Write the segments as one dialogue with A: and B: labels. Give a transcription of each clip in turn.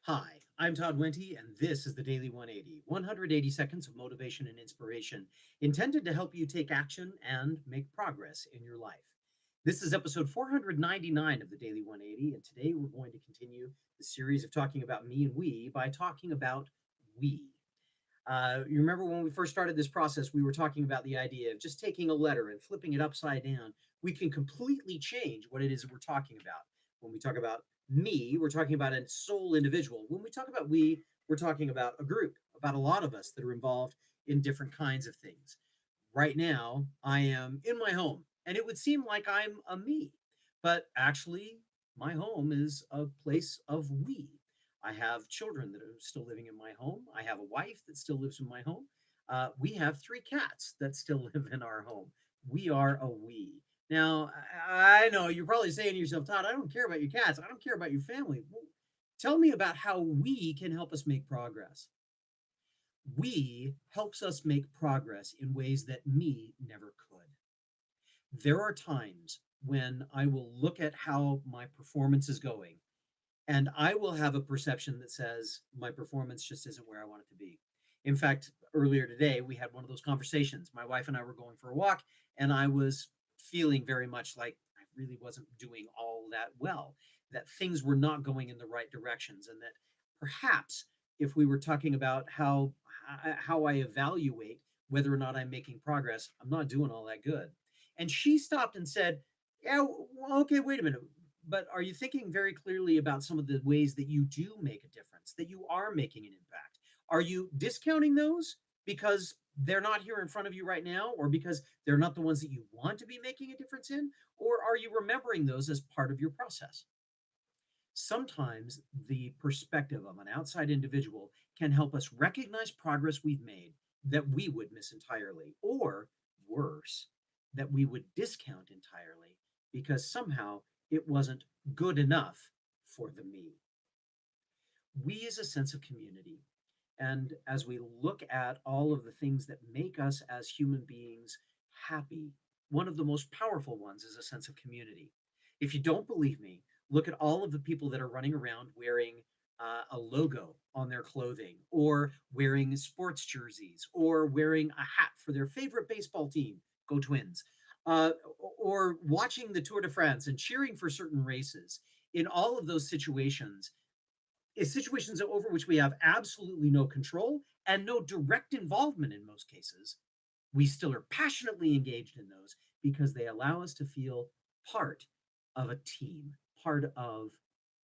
A: Hi, I'm Todd Wente, and this is the Daily 180 180 seconds of motivation and inspiration intended to help you take action and make progress in your life. This is episode 499 of the Daily 180, and today we're going to continue the series of talking about me and we by talking about we. You remember when we first started this process, we were talking about the idea of just taking a letter and flipping it upside down. We can completely change what it is that we're talking about. When we talk about me, we're talking about a sole individual. When we talk about we, we're talking about a group, about a lot of us that are involved in different kinds of things. Right now, I am in my home, and it would seem like I'm a me, but actually, my home is a place of we. I have children that are still living in my home. I have a wife that still lives in my home. We have three cats that still live in our home. We are a we. Now, I know you're probably saying to yourself, Todd, I don't care about your cats. I don't care about your family. Well, tell me about how we can help us make progress. We helps us make progress in ways that me never could. There are times when I will look at how my performance is going and I will have a perception that says my performance just isn't where I want it to be. In fact, earlier today, we had one of those conversations. My wife and I were going for a walk, and I was feeling very much like I really wasn't doing all that well, that things were not going in the right directions, and that perhaps if we were talking about how I evaluate whether or not I'm making progress, I'm not doing all that good. And she stopped and said, "Yeah, well, okay, wait a minute, but are you thinking very clearly about some of the ways that you do make a difference, that you are making an impact? Are you discounting those because they're not here in front of you right now, or because they're not the ones that you want to be making a difference in? Or are you remembering those as part of your process?" Sometimes the perspective of an outside individual can help us recognize progress we've made that we would miss entirely, or worse, that we would discount entirely because somehow it wasn't good enough for the me. We is a sense of community. And as we look at all of the things that make us as human beings happy, one of the most powerful ones is a sense of community. If you don't believe me, look at all of the people that are running around wearing a logo on their clothing, or wearing sports jerseys, or wearing a hat for their favorite baseball team, go Twins, or watching the Tour de France and cheering for certain races. In all of those situations, is situations over which we have absolutely no control and no direct involvement in most cases. We still are passionately engaged in those because they allow us to feel part of a team, part of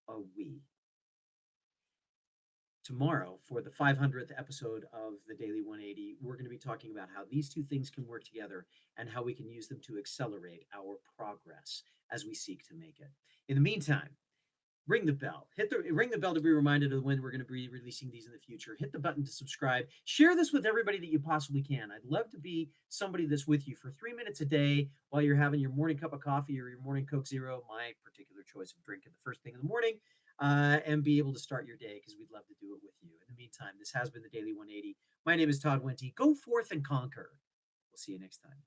A: a we. Tomorrow, for the 500th episode of the Daily 180, we're going to be talking about how these two things can work together and how we can use them to accelerate our progress as we seek to make it. In the meantime, ring the bell. Ring the bell to be reminded of when we're going to be releasing these in the future. Hit the button to subscribe. Share this with everybody that you possibly can. I'd love to be somebody that's with you for 3 minutes a day while you're having your morning cup of coffee or your morning Coke Zero, my particular choice of drink at the first thing in the morning, and be able to start your day because we'd love to do it with you. In the meantime, this has been the Daily 180. My name is Todd Wente. Go forth and conquer. We'll see you next time.